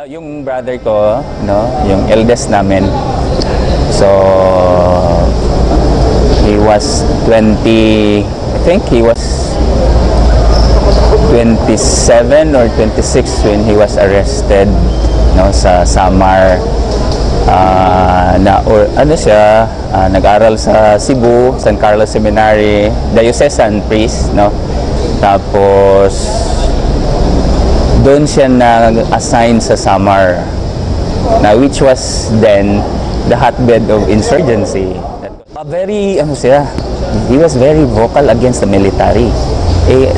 Yung brother ko, no, yung eldest namin. So he was 20, I think he was 27 or 26 when he was arrested, no, sa Samar. Nag-aral sa Cebu, San Carlos Seminary, diocesan priest, no. Tapos doon siya nag-assign sa Samar, na which was then the hotbed of insurgency. He was very vocal against the military.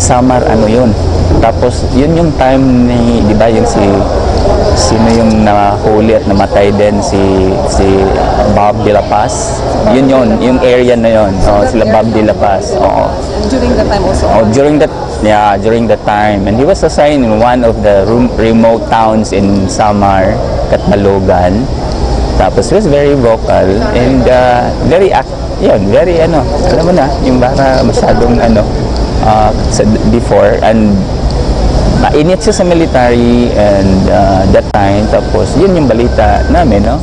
Samar yun. Tapos yun yung time ni, di ba, yung sino yung nahuli at namatay din, si Bob de la Paz. Yun yung area na yun. Sila Bob de la Paz. During that time also? During that time. And he was assigned in one of the remote towns in Samar, Catbalogan. Tapos he was very vocal and very alam mo na, yung baka masyadong before, and mainit siya sa military and that time. Tapos yun yung balita namin, no?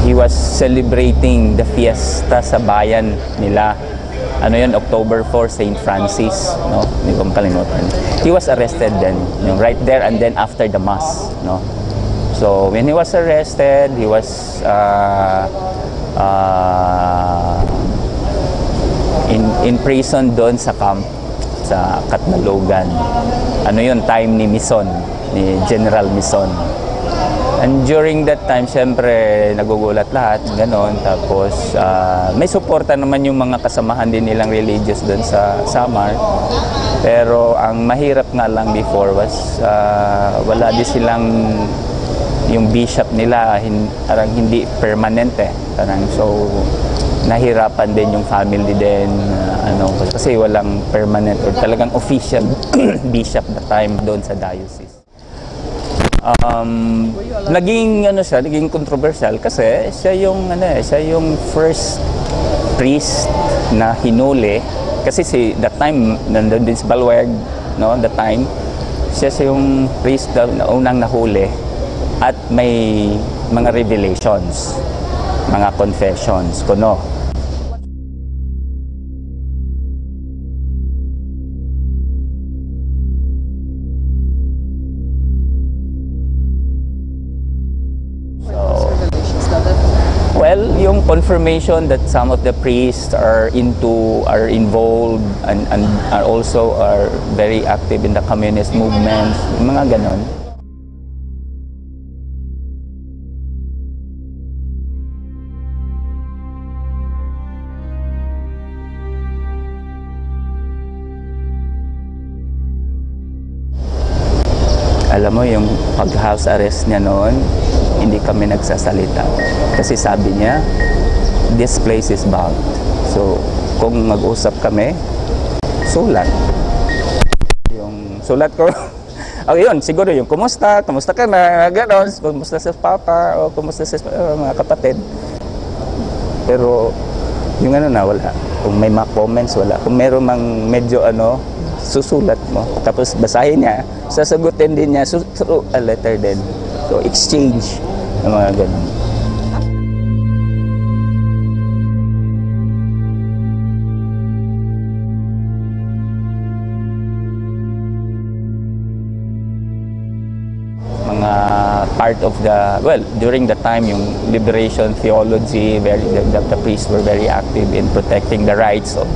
He was celebrating the fiesta sa bayan nila. October 4, St. Francis, no? Hindi ko makalimutan. He was arrested then, right there and then after the mass, no? So when he was arrested, he was in prison doon sa camp sa Catbalogan. Time ni Mison, ni General Mison. And during that time, syempre, nagugulat lahat, ganon. Tapos, may suporta naman yung mga kasamahan din nilang religious doon sa Samar. Pero, ang mahirap nga lang before was, wala din silang, yung bishop nila, hindi permanente. So, nahirapan din yung family din, kasi walang permanent or talagang official bishop na time doon sa diocese. Naging controversial kasi siya yung first priest na hinuli, kasi that time nandun din si Balweg, no, that time siya yung priest na unang nahuli at may mga revelations, mga confessions kuno. Well, yung confirmation that some of the priests are involved and are very active in the communist movement, mga ganon. Alam mo, yung pag-house arrest niya noon, hindi kami nagsasalita. Kasi sabi niya, this place is bound. So, kung mag-usap kami, sulat. Yung sulat ko, yun, siguro yung kumusta ka na, gano'n, kumusta sa papa, o kumusta sa mga kapatid. Pero, yung wala. Kung may mga comments, wala. Kung meron mang medyo susulat mo. Tapos basahin niya, sasagutin din niya through a letter din. So, exchange ng mga ganun. Mga part of during the time, yung liberation theology, the priests were very active in protecting the rights of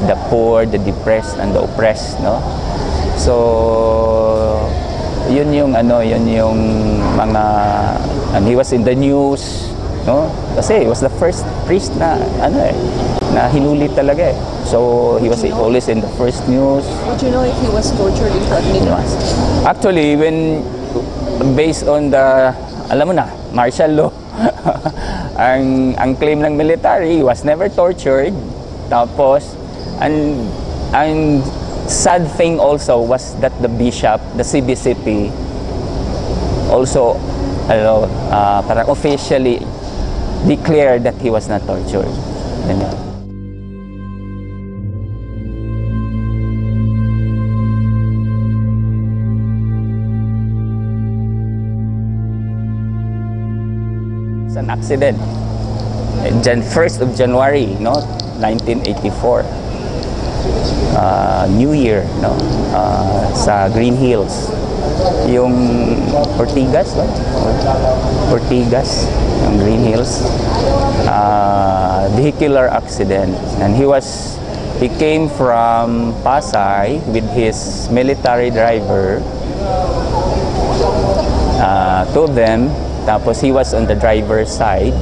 the poor, the depressed, and the oppressed, no? So, yun yung mga, and he was in the news, no? Kasi he was the first priest na na hinuli talaga eh. So he was always in the first news. Would you know if he was tortured into admittance? Actually, based on the, alam mo na, martial law, ang claim ng military, he was never tortured. Tapos, ang sad thing also was that the bishop, the CBCP, also parang officially declared that he was not tortured. Ganyan. It's an accident. 1st of January, no, 1984. New Year, no, sa Green Hills. Yung Ortigas, no? Ortigas, yung Green Hills. Vehicular accident. And he came from Pasay with his military driver. Two of them. Tapos he was on the driver's side.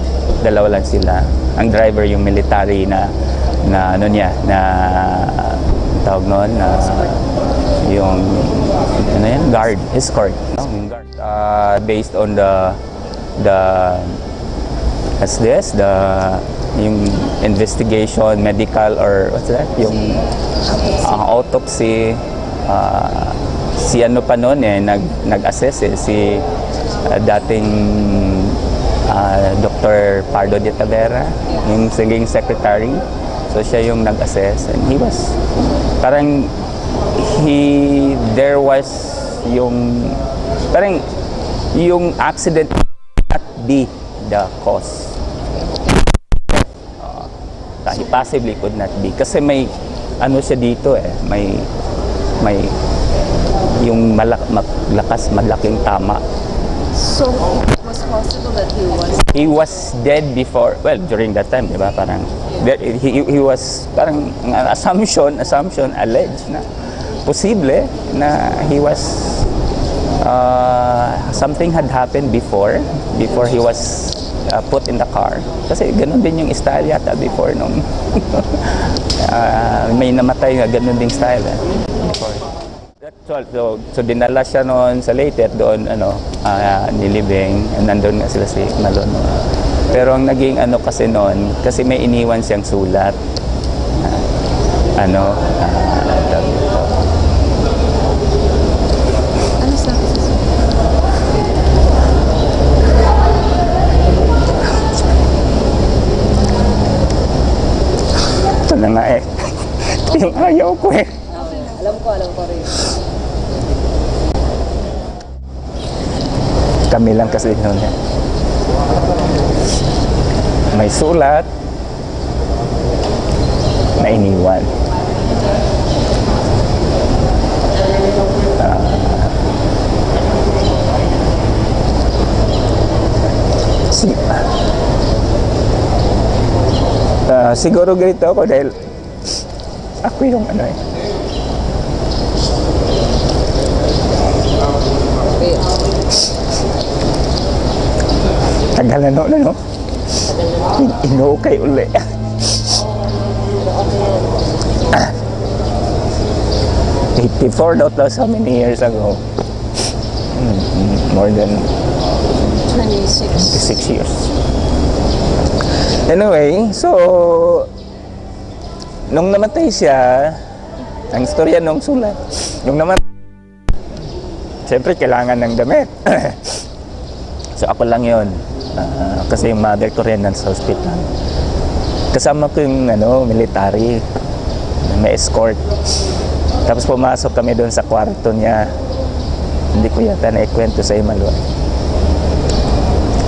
Dalawa lang sila. Ang driver yung military na ano niya, na tawag noon, na yung ano yan, guard, escort, no? Yung guard. Based on the yung investigation, medical, or what's that, yung autopsy, si ano pa noon nag-assess si dating Dr. Pardo de Tavera, yung singing secretary. So siya yung nag-assess, and he was parang there was yung accident not be the cause. He possibly could not be kasi may ano siya dito may yung malaking tama. So it was possible that he was dead before, well, during that time, di ba? Parang he was parang assumption alleged na posible na he was something had happened before he was put in the car. Kasi ganun din yung style yata before nung may namatay na ganun ding style before. So dinala siya noon sa Leyte at doon nilibing, nandun nga sila si Malon. Pero ang naging kasi noon, kasi may iniwan siyang sulat. Ano sa ito na nga yung ayaw ko Alam ko rin. Kami lang kasi noon may sulat na iniwan. Siguro ganito ako dahil ako yung tagal na no? Inukay uli. '84 daw how many years ago? More than 26 years. Anyway, so nung namatay siya, ang istorya nung sulat, nung namatay, siyempre kailangan ng damit. So ako lang yun. Kasi yung mother ko rin nasa hospital. Kasama ko yung military, may escort. Tapos pumasok kami doon sa kwarto niya. Hindi ko yata naikwento sa Imalwa.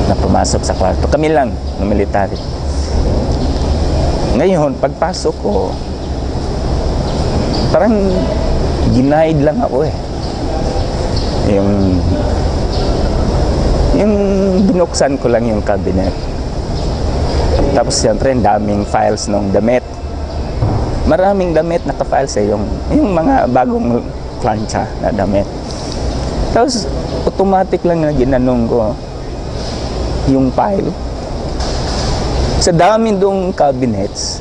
Na pumasok sa kwarto. Kami lang, ng military. Ngayon, pagpasok ko, parang ginaid lang ako Yung binuksan ko lang yung cabinet. Tapos siyempre, daming files ng damit. Maraming damit naka-files yung mga bagong plancha na damit. Tapos, automatic lang na ginanong ko yung file. Sa dami dong cabinets,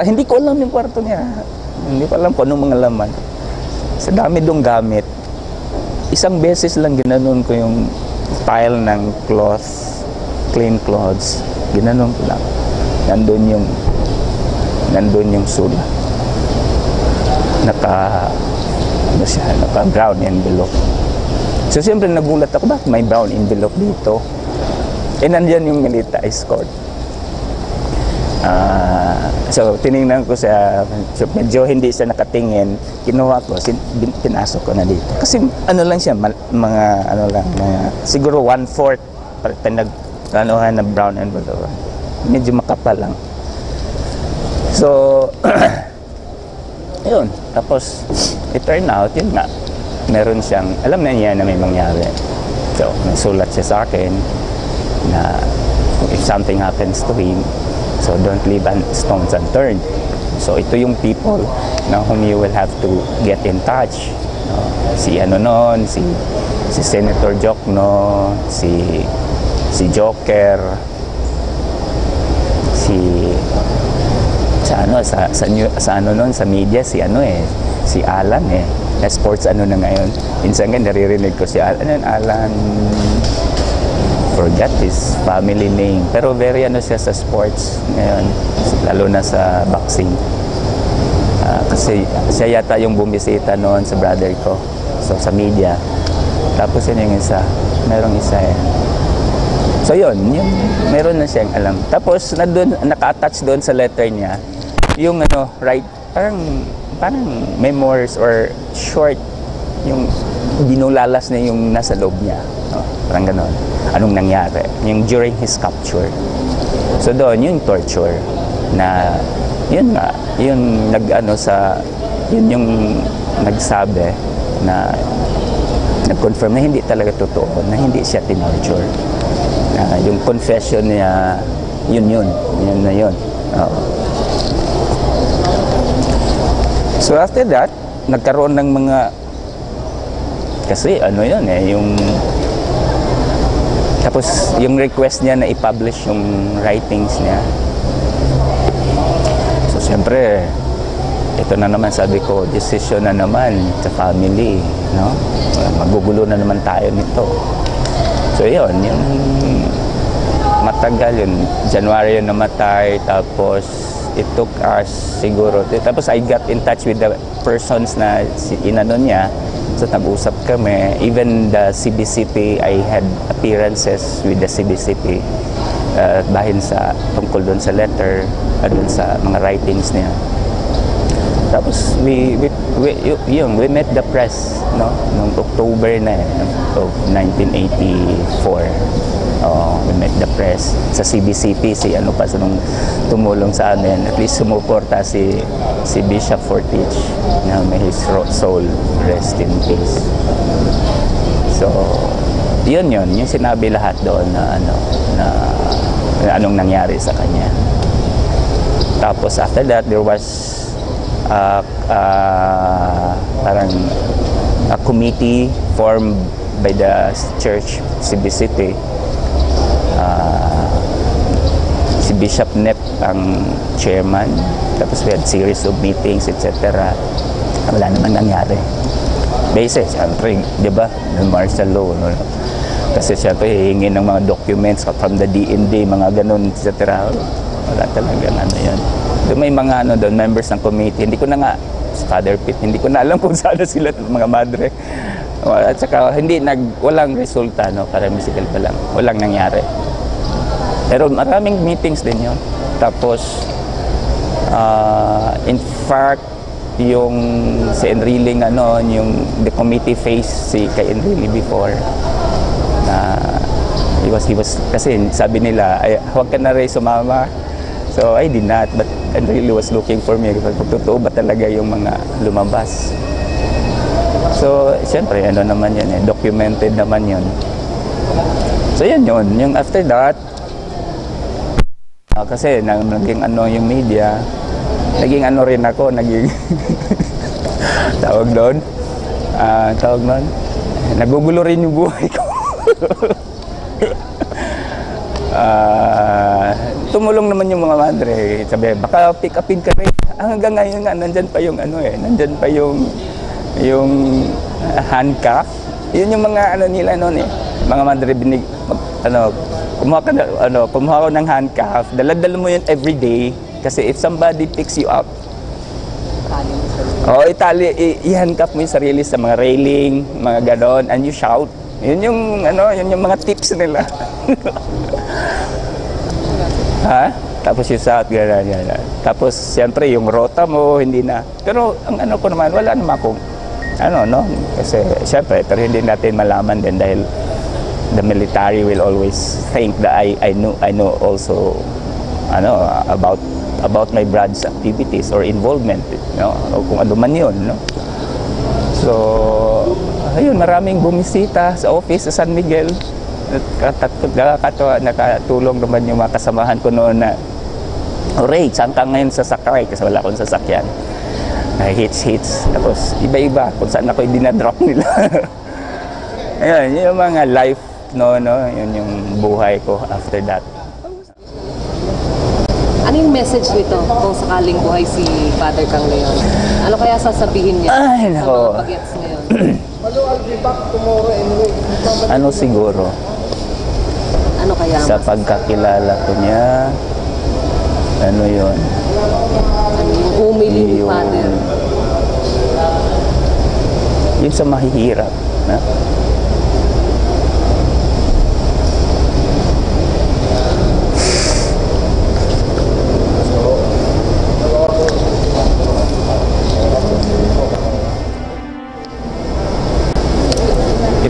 hindi ko alam yung kwarto niya. Hindi ko alam kung anong mga laman. Sa dami dong gamit, isang beses lang ginanon ko yung file ng cloth, clean clothes. Ginanon ko lang. Nandun yung sulat. Naka brown envelope. So siyempre nagulat ako, bakit may brown envelope dito? Nandyan yung military escort. So tiningnan ko siya, so medyo hindi siya nakatingin, kinuha ko, pinasok ko na dito. Kasi ano lang siya, mga ano lang, siguro 1/4 pinag-anuhan na brown and blue. Medyo makapal lang. So, yun. Tapos, it turned out, yun nga, meron siyang, alam na niya na may mangyari. So, may sulat siya sa akin na if something happens to him, so don't leave stones unturned. So ito yung people na whom you will have to get in touch. Si ano noon, si Senator Jokno, si Joker, sa ano noon sa media si Alan na sports ano na ngayon. Minsan nga naririnig ko si Alan, forgot his family name. Pero very ano siya sa sports ngayon, lalo na sa boxing. Kasi siya yata yung bumisita noon sa brother ko. So sa media. Tapos yun yung isa. Merong isa So yun, meron na siyang alam. Tapos naka-attach doon sa letter niya yung parang memoirs or short yung binulalas na yung nasa loob niya. Parang gano'n. Anong nangyari? Yung during his capture. So doon, yung torture na, yun nga, yung yun yung nagsabi na nag-confirm na hindi talaga totoo, na hindi siya tinorture. Yung confession niya, yun na yun. So after that, nagkaroon ng mga, kasi yung tapos yung request niya na i-publish yung writings niya. So siyempre, ito na naman sabi ko, decision na naman sa family, no? Magugulo na naman tayo nito. So yun, yung matagal yun. January yun namatay, tapos it took us siguro. Tapos I got in touch with the persons na inano niya. So nag-usap kami. Even the CBCP, I had appearances with the CBCP dahil sa tungkol doon sa letter, doon sa mga writings niya. Tapos we met the press, no, noong October of 1984. We met the press sa CBCP, nung tumulong sa amin, at least sumuporta si Bishop Fortich, na may his soul rest in peace. So yun yung sinabi lahat doon na anong nangyari sa kanya. Tapos after that, there was parang a committee formed by the church, CBCP. Si Bishop Nep ang chairman. Tapos we had series of meetings, etc. Wala naman nangyari. Base, siyempre, di ba? Ng martial law, no? Kasi siyempre, hihingin ng mga documents from the DND, mga ganun, etc. Wala talagang yan. Doon may mga doon, members ng committee. Hindi ko na nga, Father Pitt, hindi ko na alam kung saan sila, mga madre. At saka, walang resulta, no? Para musical pa lang. Walang nangyari. Pero maraming meetings din yun. Tapos, in fact, yung si Enrile yung the committee faced kay Enrile before. He was kasi sabi nila, huwag ka na rin sumama. So I did not, but Enrile was looking for me. Kung totoo ba talaga yung mga lumabas. So, siyempre, naman yun documented naman yun. So yun. Yung after that, kasi naging yung media, naging rin ako, naging tawag doon, nagugulo rin yung buhay ko. Tumulong naman yung mga madre, sabi, baka pick upin ka rin. Hanggang ngayon nga, nandyan pa yung nandyan pa yung handcuff. Yun yung mga nila noon mga madre kumuha ko ng handcuff, dala-dala mo yun everyday kasi if somebody picks you up, i-handcuff mo yung sarili sa mga railing, mga ganon, and you shout. Yun yung mga tips nila. Ha? Tapos yung south, gano'n. Tapos, siyempre, yung rota mo, hindi na. Pero, ang ano ko naman, wala naman akong, no? Kasi, siyempre, pero hindi natin malaman din dahil the military will always think that I know also, about my brother's activities or involvement, o kung ano man yun, no? So, ayun, maraming bumisita sa office sa San Miguel. Nakatulong naman yung mga kasamahan ko noon na, Ray, saan ka ngayon sasakay? Kasi wala akong sasakyan. Hits. Tapos, iba-iba kung saan ako dinadrop nila. Ayun, yung mga life, yun yung buhay ko after that. Ano yung message nito kung sakaling buhay si Father Kang ngayon? Ano kaya sasabihin niya Ay, sa nako. mga bagets ngayon? Ano siguro? Ano kaya? Sa pagkakilala ko niya, ano yun? Ano yung humili ni Father? Yun sa mahihirap. Na?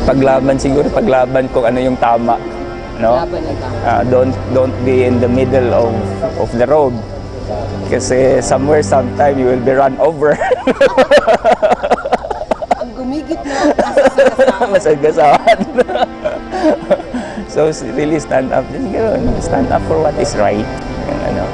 Ipaglaban kung ano yung tama, no? Laban na ba? Don't be in the middle of the road kasi somewhere sometime you will be run over. Ang gumigit na kasasagasahan. Masagasahan. So really stand up for what is right. Yung,